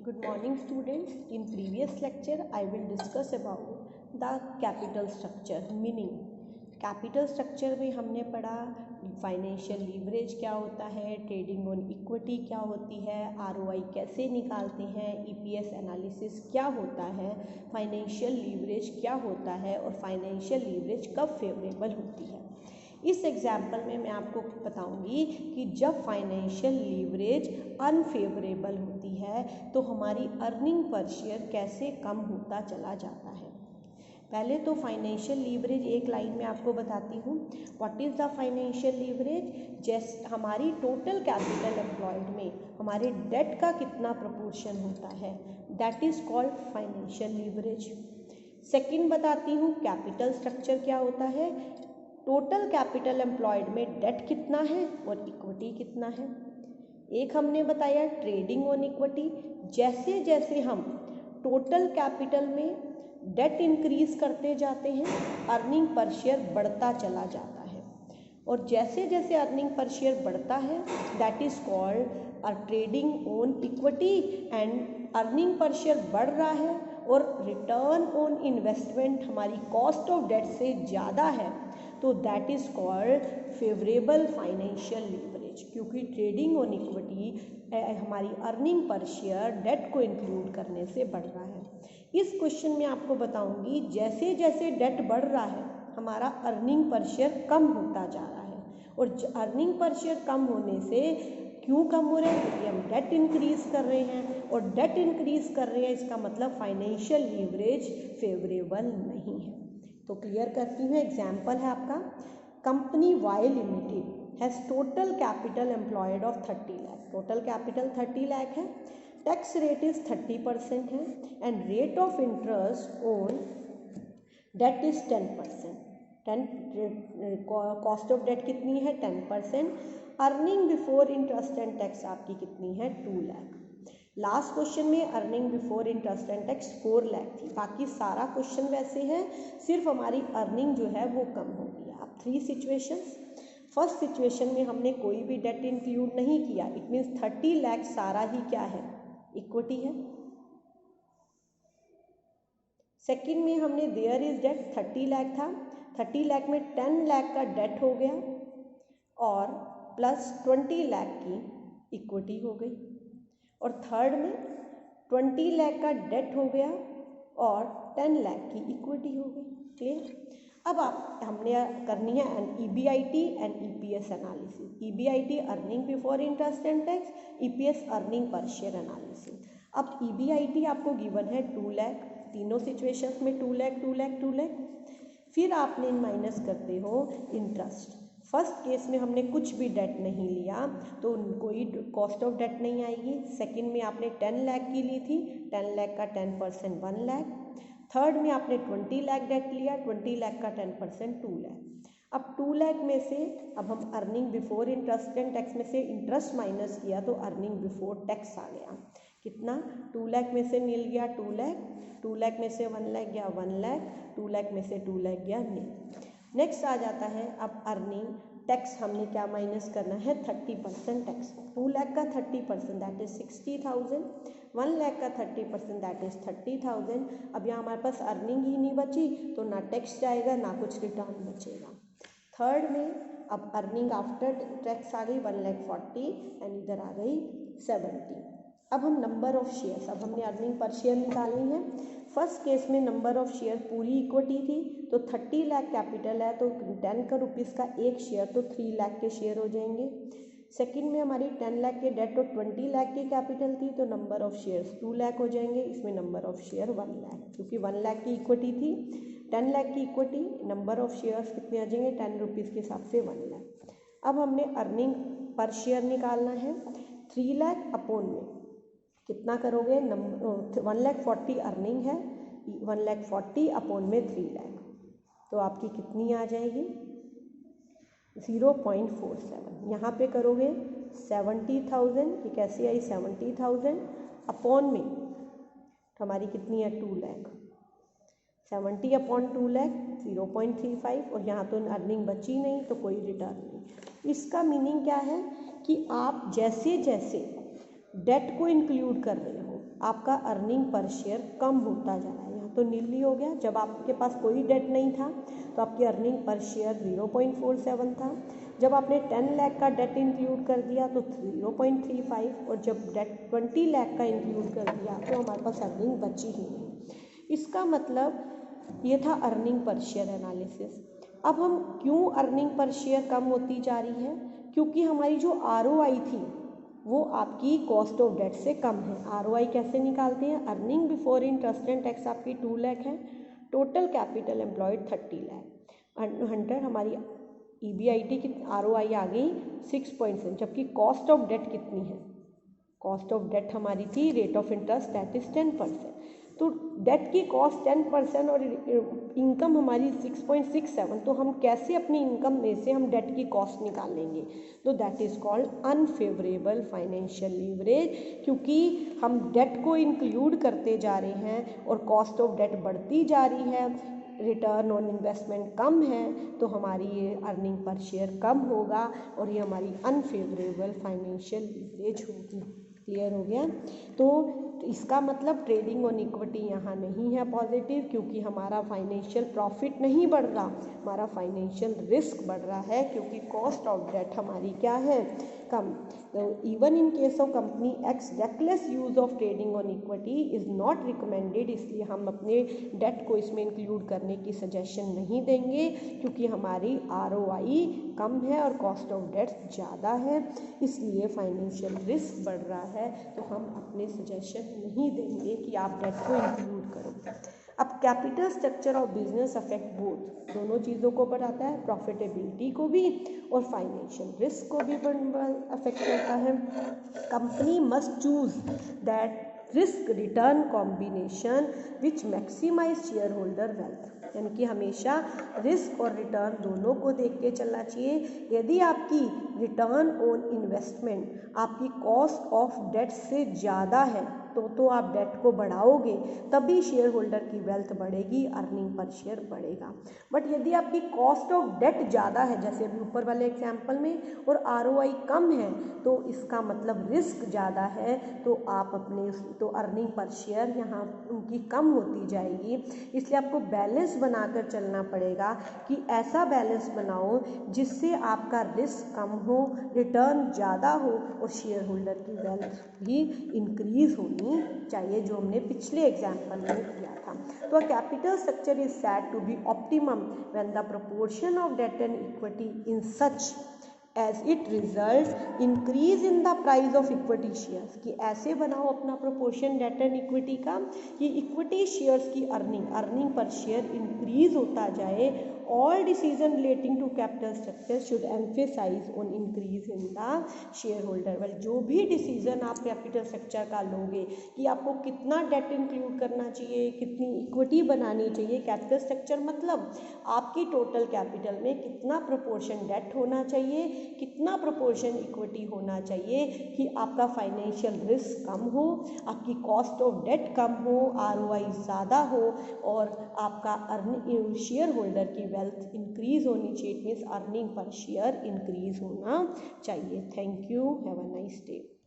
Good morning students. In previous lecture I will discuss about the capital structure meaning. Capital structure में हमने पढ़ा financial leverage क्या होता है, ट्रेडिंग ऑन इक्विटी क्या होती है, आरओआई कैसे निकालते हैं, ईपीएस एनालिसिस क्या होता है, फाइनेंशियल लीवरेज क्या होता है और फाइनेंशियल लीवरेज कब फेवरेबल होती है। इस एग्जाम्पल में मैं आपको बताऊंगी कि जब फाइनेंशियल लीवरेज अनफेवरेबल होती है तो हमारी अर्निंग पर शेयर कैसे कम होता चला जाता है। पहले तो फाइनेंशियल लीवरेज एक लाइन में आपको बताती हूँ। What is the financial leverage? जैसे हमारी टोटल कैपिटल एम्प्लॉयड में हमारे डेट का कितना प्रपोर्शन होता है, that is called financial leverage. Second बताती हूँ कैपिटल स्ट्रक्चर क्या होता है। टोटल कैपिटल एम्प्लॉयड में डेट कितना है और इक्विटी कितना है। एक हमने बताया ट्रेडिंग ऑन इक्विटी, जैसे जैसे हम टोटल कैपिटल में डेट इंक्रीज करते जाते हैं अर्निंग पर शेयर बढ़ता चला जाता है, और जैसे जैसे अर्निंग पर शेयर बढ़ता है that is called a trading on equity and earning पर शेयर बढ़ रहा है और रिटर्न ऑन इन्वेस्टमेंट हमारी कॉस्ट ऑफ डेट से ज़्यादा है तो that is called favourable financial leverage, क्योंकि ट्रेडिंग ऑन इक्विटी हमारी अर्निंग पर शेयर डेट को इंक्लूड करने से बढ़ रहा है। इस क्वेश्चन में आपको बताऊंगी जैसे जैसे डेट बढ़ रहा है हमारा अर्निंग पर शेयर कम होता जा रहा है, और अर्निंग पर शेयर कम होने से क्यों कम हो रहे हैं? क्योंकि हम डेट इंक्रीज कर रहे हैं, और डेट इंक्रीज कर रहे हैं इसका मतलब फाइनेंशियल लीवरेज फेवरेबल नहीं है। तो क्लियर करती हूँ। एग्जाम्पल है आपका, company y limited has total capital employed of 30 lakh. Total capital 30 lakh है, टैक्स रेट इज़ 30% है and rate of interest on debt is 10%। Cost of debt कितनी है? 10%। Earning before interest and tax आपकी कितनी है? 2 लाख। लास्ट क्वेश्चन में earning before interest and tax 4 lakh थी। बाकी सारा क्वेश्चन वैसे है, सिर्फ हमारी अर्निंग जो है वो कम हो गई। अब 3 सिचुएशंस। फर्स्ट सिचुएशन में हमने कोई भी डेट इंक्लूड नहीं किया, इट मीन्स 30 लाख सारा ही क्या है? इक्विटी है। सेकंड में हमने देयर इज डेट 30 लाख था, 30 लाख में 10 लाख का डेट हो गया और प्लस 20 लाख की इक्विटी हो गई, और थर्ड में 20 लाख का डेट हो गया और 10 लाख की इक्विटी हो गई। क्लियर? अब आप हमने करनी है EBIT and EPS analysis. EBIT earning before interest and tax, EPS earning पर शेयर एनालिसिस। अब EBIT आपको गिवन है 2 लाख, तीनों सिचुएशंस में 2 लाख 2 लाख 2 लाख। फिर आपने माइनस करते हो इंटरेस्ट। फर्स्ट केस में हमने कुछ भी डेट नहीं लिया तो कोई कॉस्ट ऑफ डेट नहीं आएगी। सेकंड में आपने 10 लाख की ली थी, 10 लाख का 10% 1 लाख। थर्ड में आपने 20 लाख डेट लिया, 20 लाख का 10% 2 लाख। अब 2 लाख में से अब हम earning before interest and tax में से इंटरेस्ट माइनस किया तो अर्निंग बिफोर टैक्स आ गया। कितना? 2 लाख में से मिल गया 2 लाख, 2 लाख में से 1 लाख गया 1 लाख, 2 लाख में से 2 लाख गया नहीं। नेक्स्ट आ जाता है अब अर्निंग टैक्स, हमने क्या माइनस करना है? 30% टैक्स। 2 लाख का 30% दैट इज 60,000, 1 लाख का 30% दैट इज 30,000। अब यहाँ हमारे पास अर्निंग ही नहीं बची तो ना टैक्स जाएगा ना कुछ रिटर्न बचेगा। थर्ड में अब अर्निंग आफ्टर टैक्स आ गई 1,40,000 एंड इधर आ गई 70। अब हम नंबर ऑफ शेयर्स, अब हमने अर्निंग पर शेयर निकालनी है। फर्स्ट केस में नंबर ऑफ शेयर पूरी इक्विटी थी तो 30 लाख कैपिटल है तो 10 का रुपीज़ का एक शेयर तो 3 लाख के शेयर हो जाएंगे। सेकंड में हमारी 10 लाख के डेट और 20 लाख की कैपिटल थी तो नंबर ऑफ शेयर्स 2 लाख हो जाएंगे। इसमें नंबर ऑफ शेयर 1 लाख, क्योंकि 1 लाख की इक्विटी थी, 10 लाख की इक्विटी, नंबर ऑफ शेयर्स कितने आ जाएंगे? 10 रुपीज़ के हिसाब से 1 लाख। अब हमने अर्निंग पर शेयर निकालना है। 3 लाख अपॉन में कितना करोगे? 1,40,000 अर्निंग है, 1,40,000 अपॉन में 3 लाख तो आपकी कितनी आ जाएगी? 0.47। यहाँ पे करोगे 70,000, ये कैसे आई? 70,000 अपॉन में तो हमारी कितनी है? 2 लाख। 70 अपॉन 2 लाख 0.35, और यहाँ तो अर्निंग बची नहीं तो कोई रिटर्न नहीं। इसका मीनिंग क्या है कि आप जैसे जैसे डेट को इंक्लूड कर रहे हो आपका अर्निंग पर शेयर कम होता जा रहा है। यहाँ तो नीली हो गया, जब आपके पास कोई डेट नहीं था तो आपकी अर्निंग पर शेयर 0.47 था। जब आपने 10 लाख का डेट इंक्लूड कर दिया तो 0.35, और जब डेट 20 लाख का इंक्लूड कर दिया तो हमारे पास अर्निंग बची ही नहीं। इसका मतलब ये था अर्निंग पर शेयर एनालिसिस। अब हम क्यों अर्निंग पर शेयर कम होती जा रही है, क्योंकि हमारी जो ROI थी वो आपकी कॉस्ट ऑफ डेट से कम है। ROI कैसे निकालते हैं, earning before interest and tax आपकी 2 लाख है, टोटल कैपिटल एम्प्लॉयड 30 लाख, 100 हमारी EBIT की ROI आ गई 6.7, जबकि कॉस्ट ऑफ डेट कितनी है, कॉस्ट ऑफ डेट हमारी थी rate of interest that is 10%, तो डेट की कॉस्ट 10% और इनकम हमारी 6.67, तो हम कैसे अपनी इनकम में से हम डेट की कॉस्ट निकाल लेंगे, तो that is called unfavourable financial leverage, क्योंकि हम डेट को इंक्लूड करते जा रहे हैं और कॉस्ट ऑफ डेट बढ़ती जा रही है, रिटर्न ऑन इन्वेस्टमेंट कम है, तो हमारी ये अर्निंग पर शेयर कम होगा और ये हमारी अनफेवरेबल फाइनेंशियल लीवरेज होगी। क्लियर हो गया। तो इसका मतलब ट्रेडिंग ऑन इक्विटी यहाँ नहीं है पॉजिटिव, क्योंकि हमारा फाइनेंशियल प्रॉफिट नहीं बढ़ रहा, हमारा फाइनेंशियल रिस्क बढ़ रहा है, क्योंकि कॉस्ट ऑफ डेट हमारी क्या है, कम। तो even in case of company x reckless use of trading on equity is not recommended, इसलिए हम अपने डेट को इसमें इंक्लूड करने की सजेशन नहीं देंगे, क्योंकि हमारी ROI कम है और कॉस्ट ऑफ डेट ज़्यादा है, इसलिए फाइनेंशियल रिस्क बढ़ रहा है, तो हम अपने सजेशन नहीं देंगे कि आप डेट को इंक्लूड करो। अब capital structure of business affect both, दोनों चीज़ों को बढ़ाता है, प्रॉफिटेबिलिटी को भी और फाइनेंशियल रिस्क को भी अफेक्ट करता है। Company must choose that risk return combination which maximise share holder wealth, यानी कि हमेशा रिस्क और रिटर्न दोनों को देख के चलना चाहिए। यदि आपकी रिटर्न ऑन इन्वेस्टमेंट आपकी कॉस्ट ऑफ डेट से ज़्यादा है तो आप डेट को बढ़ाओगे, तभी शेयर होल्डर की वेल्थ बढ़ेगी, अर्निंग पर शेयर बढ़ेगा। बट यदि आपकी कॉस्ट ऑफ डेट ज़्यादा है, जैसे अभी ऊपर वाले एग्जाम्पल में, और ROI कम है, तो इसका मतलब रिस्क ज़्यादा है, तो आप अपने तो अर्निंग पर शेयर यहाँ उनकी कम होती जाएगी। इसलिए आपको बैलेंस बनाकर चलना पड़ेगा कि ऐसा बैलेंस बनाओ जिससे आपका रिस्क कम हो, रिटर्न ज़्यादा हो और शेयर होल्डर की वेल्थ भी इंक्रीज होनी चाहिए, जो हमने पिछले एग्जाम्पल में किया था। तो capital structure is said to be optimum when the proportion of debt and equity in such as it result increase in the price of equity shares, कि ऐसे बनाओ अपना प्रोपोर्शन डेट एंड इक्विटी का कि इक्विटी शेयर्स की earning पर share increase होता जाए। All decision relating to capital structure should emphasise on increase in the share holder wealth. जो भी डिसीजन आप कैपिटल स्ट्रक्चर का लोगे कि आपको कितना डेट इंक्लूड करना चाहिए, कितनी इक्विटी बनानी चाहिए, कैपिटल स्ट्रक्चर मतलब आपकी टोटल कैपिटल में कितना प्रोपोर्शन डेट होना चाहिए, कितना प्रोपोर्शन इक्विटी होना चाहिए, कि आपका फाइनेंशियल रिस्क कम हो, आपकी कॉस्ट ऑफ डेट कम हो, ROI ज़्यादा हो और आपका शेयर होल्डर की वेल्थ इंक्रीज होनी चाहिए, मीन्स अर्निंग पर शेयर इंक्रीज होना चाहिए। Thank you, have a nice day.